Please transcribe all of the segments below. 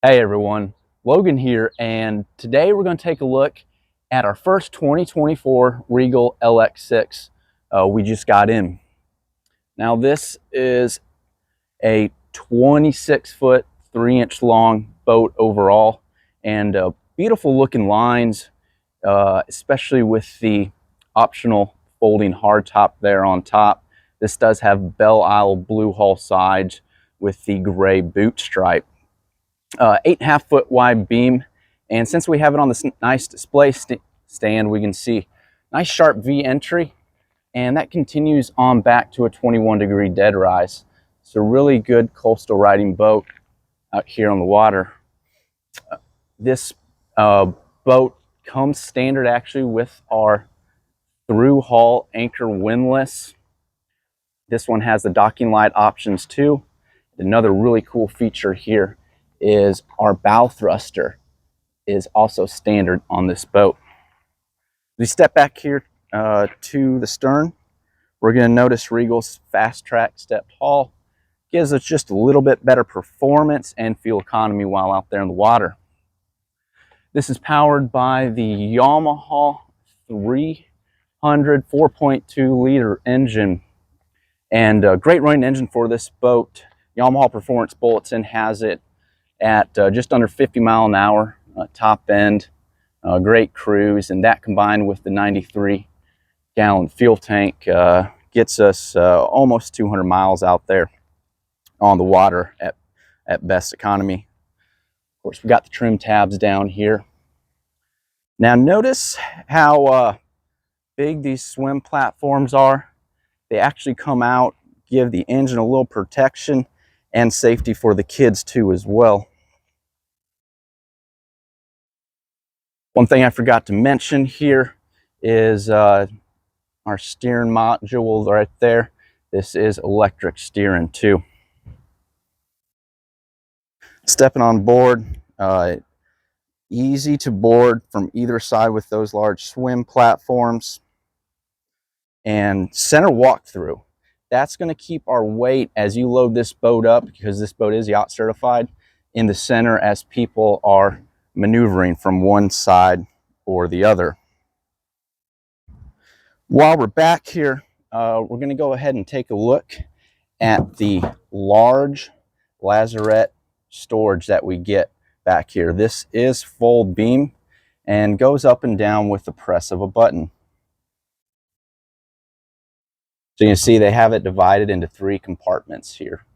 Hey everyone, Logan here, and today we're going to take a look at our first 2024 Regal LX6 we just got in. Now this is a 26-foot, 3-inch long boat overall, and beautiful looking lines, especially with the optional folding hardtop there on top. This does have Belle Isle blue hull sides with the gray boot stripe. 8.5 foot wide beam, and since we have it on this nice display stand, we can see nice sharp V entry, and that continues on back to a 21-degree dead rise. It's a really good coastal riding boat out here on the water. This boat comes standard actually with our through hull anchor windlass. This one has the docking light options too. Another really cool feature here is our bow thruster is also standard on this boat. We step back here to the stern. We're going to notice Regal's Fast Track stepped hull gives us just a little bit better performance and fuel economy while out there in the water. This is powered by the Yamaha F300 4.2 liter engine, and a great running engine for this boat. Yamaha Performance Bulletin has it at just under 50 mile an hour top end, great cruise, and that combined with the 93-gallon fuel tank gets us almost 200 miles out there on the water at best economy. Of course, we got the trim tabs down here. Now notice how big these swim platforms are. They actually come out, give the engine a little protection and safety for the kids too as well. One thing I forgot to mention here is our steering module right there. This is electric steering too. Stepping on board, easy to board from either side with those large swim platforms. And center walk-through. That's going to keep our weight as you load this boat up, because this boat is yacht certified, in the center as people are maneuvering from one side or the other. While we're back here, we're going to go ahead and take a look at the large lazarette storage that we get back here. This is full beam and goes up and down with the press of a button. So you can see they have it divided into 3 compartments here.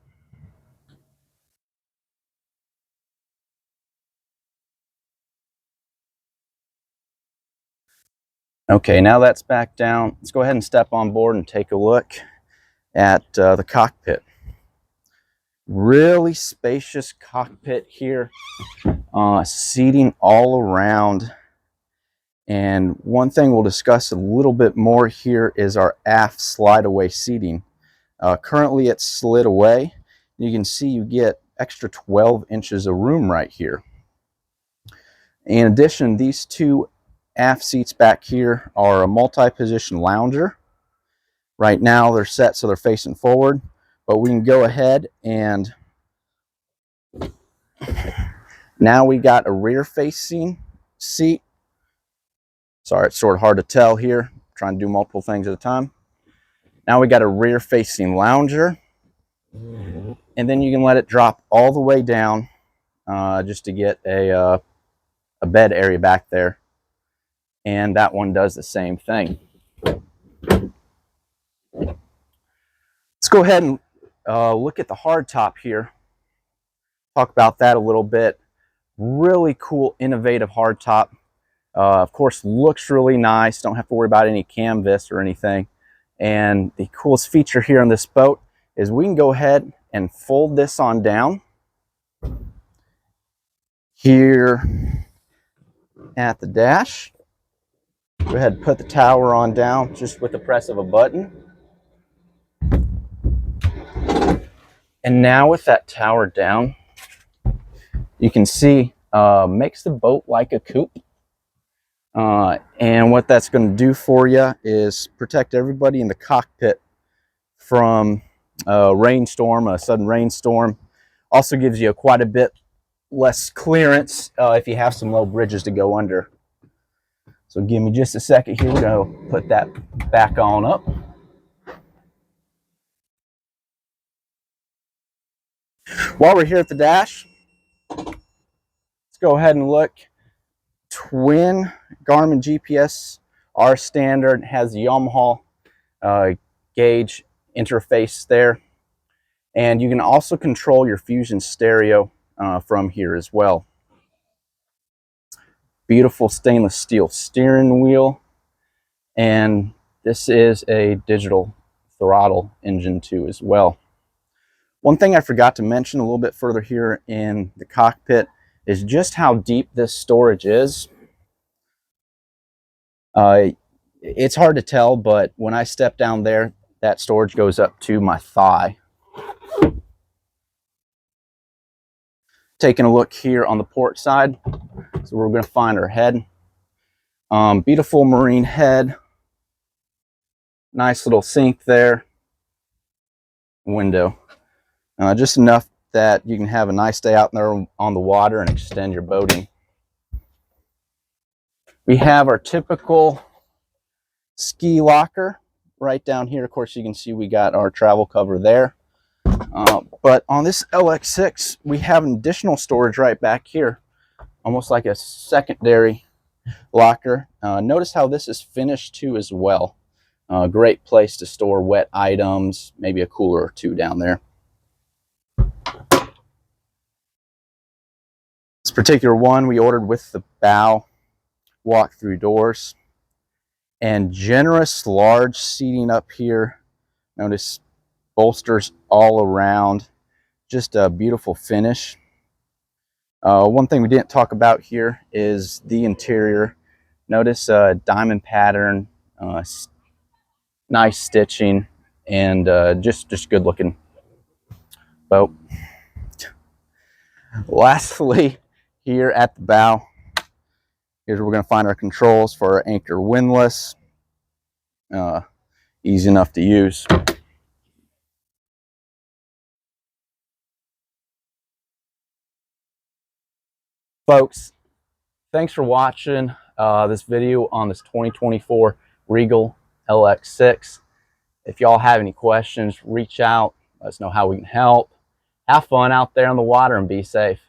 Okay, now that's back down. Let's go ahead and step on board and take a look at the cockpit. Really spacious cockpit here, seating all around. And one thing we'll discuss a little bit more here is our aft slide away seating. Currently it's slid away. You can see you get extra 12 inches of room right here. In addition, these 2 aft seats back here are a multi-position lounger. Right now they're set so they're facing forward, but we can go ahead and now we got a rear facing seat. Sorry, it's sort of hard to tell here. I'm trying to do multiple things at a time. Now we got a rear facing lounger, and then you can let it drop all the way down just to get a bed area back there. And that one does the same thing. Let's go ahead and look at the hardtop here. Talk about that a little bit. Really cool, innovative hardtop. Of course, looks really nice. Don't have to worry about any canvas or anything. And the coolest feature here on this boat is we can go ahead and fold this on down here at the dash. Go ahead and put the tower on down just with the press of a button. And now with that tower down, you can see makes the boat like a coupe. And what that's going to do for you is protect everybody in the cockpit from a rainstorm, a sudden rainstorm. Also gives you quite a bit less clearance if you have some low bridges to go under. So give me just a second here. We're going to put that back on up. While we're here at the dash, let's go ahead and look. Twin Garmin GPS, our standard, has the Yamaha gauge interface there. And you can also control your Fusion stereo from here as well. Beautiful stainless steel steering wheel. And this is a digital throttle engine too as well. One thing I forgot to mention a little bit further here in the cockpit is just how deep this storage is. It's hard to tell, but when I step down there, that storage goes up to my thigh. Taking a look here on the port side, so we're going to find our head. Beautiful marine head. Nice little sink there. Window. Just enough that you can have a nice day out there on the water and extend your boating. We have our typical ski locker right down here. Of course, you can see we got our travel cover there. But on this LX6, we have an additional storage right back here, almost like a secondary locker. Notice how this is finished too as well. Great place to store wet items, maybe a cooler or two down there. This particular one we ordered with the bow walk-through doors and generous large seating up here. Notice bolsters all around. Just a beautiful finish. One thing we didn't talk about here is the interior. Notice diamond pattern, nice stitching, and just good looking boat. Lastly, here at the bow, here's where we're going to find our controls for our anchor windlass. Easy enough to use. Folks, thanks for watching this video on this 2024 Regal LX6. If y'all have any questions, reach out. Let us know how we can help. Have fun out there on the water and be safe.